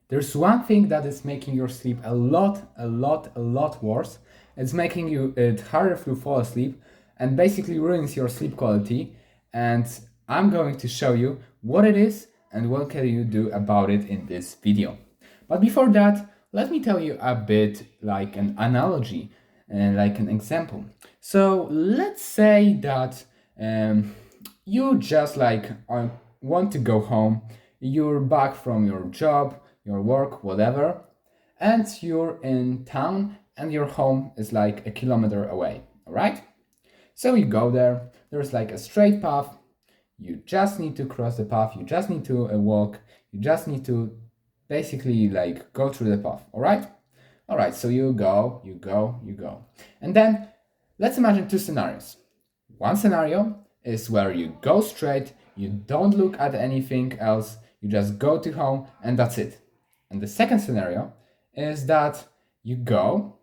there's one thing that is making your sleep a lot worse. It's making it harder to fall asleep and basically ruins your sleep quality. And I'm going to show you what it is and what can you do about it in this video. But before that, let me tell you a bit like an analogy and like an example. So let's say that you just like want to go home, you're back from your job, your work, whatever, and you're in town and your home is like a kilometer away, all right? So you go there, there's like a straight path, you just need to cross the path, you just need to walk, you just need to basically like go through the path, all right? All right, so you go. And then let's imagine two scenarios. One scenario is where you go straight, you don't look at anything else, you just go to home and that's it. And the second scenario is that you go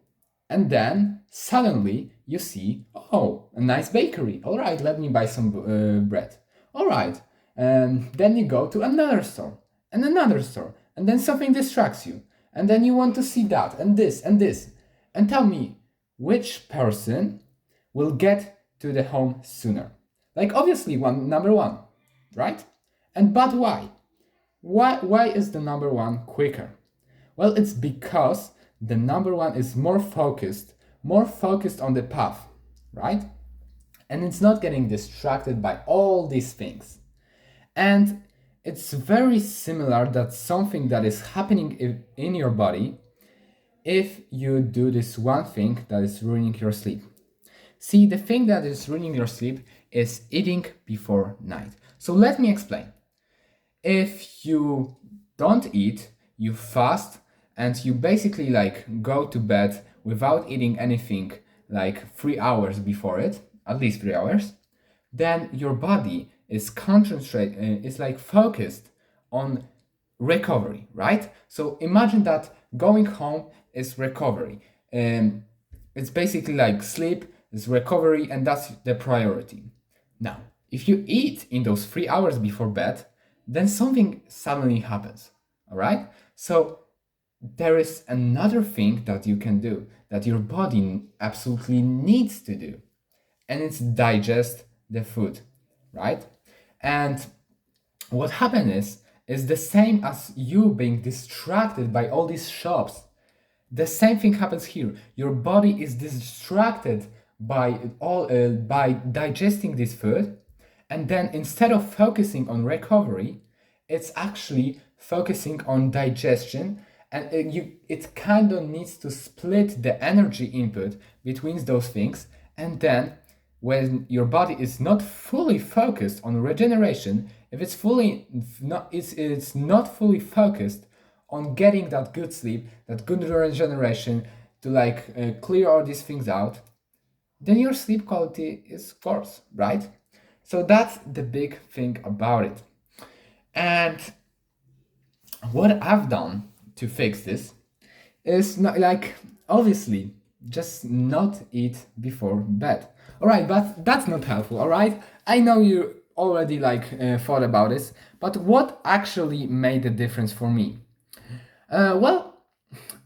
and then suddenly you see, oh, a nice bakery. All right, let me buy some bread. All right, and then you go to another store and another store, and then something distracts you, and then you want to see that and this and this. And tell me, which person will get to the home sooner? Like obviously number one, right? And but why? Why is the number one quicker? Well, it's because the number one is more focused on the path, right? And it's not getting distracted by all these things. And it's very similar that something that is happening in your body if you do this one thing that is ruining your sleep. See, the thing that is ruining your sleep is eating before night. So let me explain. If you don't eat, you fast, and you basically like go to bed without eating anything like 3 hours before it, at least 3 hours, then your body is is like focused on recovery, right? So imagine that going home is recovery. It's basically like sleep is recovery, and that's the priority. Now, if you eat in those 3 hours before bed, then something suddenly happens. All right? So there is another thing that you can do that your body absolutely needs to do, and it's digest the food, right? And what happens is the same as you being distracted by all these shops. The same thing happens here. Your body is distracted by digesting this food, and then instead of focusing on recovery, it's actually focusing on digestion, and it kind of needs to split the energy input between those things. And then when your body is not fully focused on regeneration, if it's not fully focused on getting that good sleep, that good regeneration to like clear all these things out, then your sleep quality is worse, right? So that's the big thing about it. And what I've done to fix this is not like obviously just not eat before bed. All right, but that's not helpful. All right, I know you already like thought about this, but what actually made a difference for me? Well,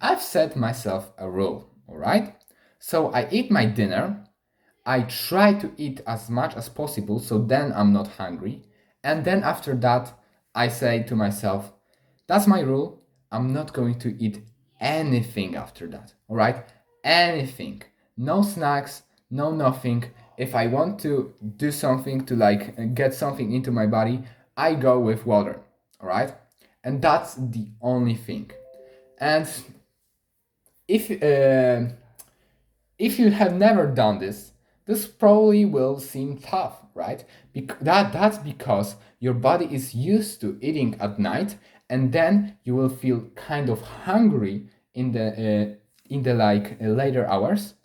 I've set myself a rule. All right, so I eat my dinner. I try to eat as much as possible, so then I'm not hungry. And then after that, I say to myself, that's my rule. I'm not going to eat anything after that. All right? Anything. No snacks, no nothing. If I want to do something to like get something into my body, I go with water. All right? And that's the only thing. And if if you have never done this, this probably will seem tough, right? That's because your body is used to eating at night, and then you will feel kind of hungry in the like later hours.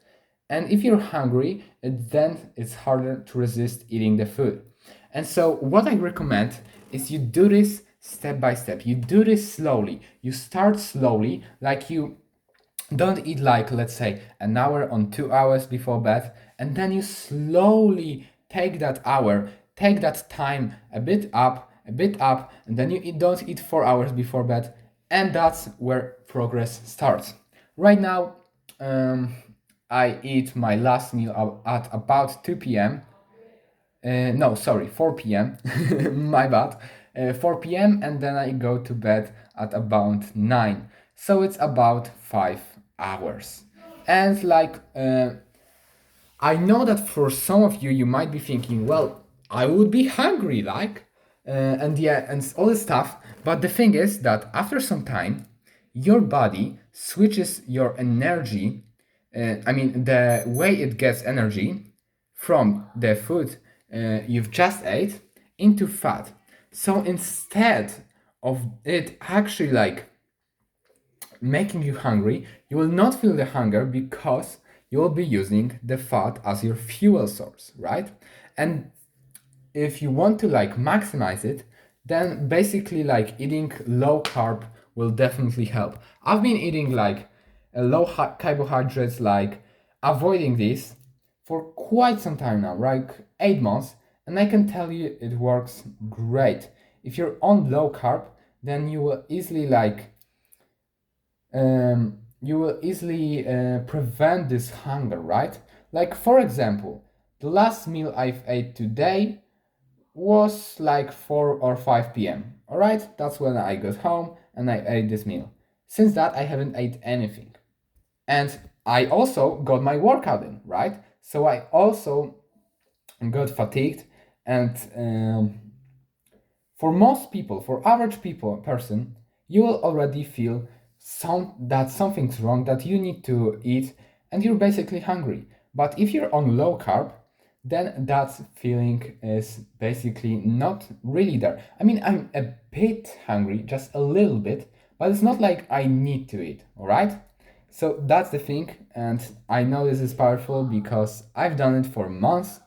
And if you're hungry, then it's harder to resist eating the food. And so what I recommend is you do this step by step. You do this slowly. You start slowly, like you don't eat like let's say an hour on 2 hours before bed, and then you slowly take that hour, take that time a bit up, and then don't eat 4 hours before bed, and that's where progress starts. Right now, I eat my last meal at about 2 p.m. No, sorry, 4 p.m. My bad. 4 p.m. and then I go to bed at about 9. So it's about 5 hours. And I know that for some of you, you might be thinking, well, I would be hungry, and yeah, and all this stuff. But the thing is that after some time, your body switches your energy, the way it gets energy from the food you've just ate into fat. So instead of it actually making you hungry, you will not feel the hunger because you will be using the fat as your fuel source, right? And if you want to maximize it, then basically eating low carb will definitely help. I've been eating a carbohydrates, avoiding this for quite some time now, right? 8 months, and I can tell you it works great. If you're on low carb, then you will easily prevent this hunger, right? Like, for example, the last meal I've ate today was 4 or 5 p.m. All right, that's when I got home and I ate this meal. Since that, I haven't ate anything. And I also got my workout in, right? So I also got fatigued, and for most people, for average person, you will already feel that something's wrong, that you need to eat, and you're basically hungry. But if you're on low carb, then that feeling is basically not really there. I mean, I'm a bit hungry, just a little bit, but it's not like I need to eat, all right? So that's the thing, and I know this is powerful because I've done it for months.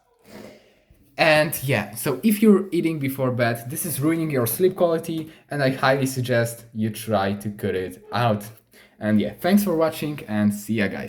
And yeah, so if you're eating before bed, this is ruining your sleep quality, and I highly suggest you try to cut it out. And yeah, thanks for watching, and see ya, guys.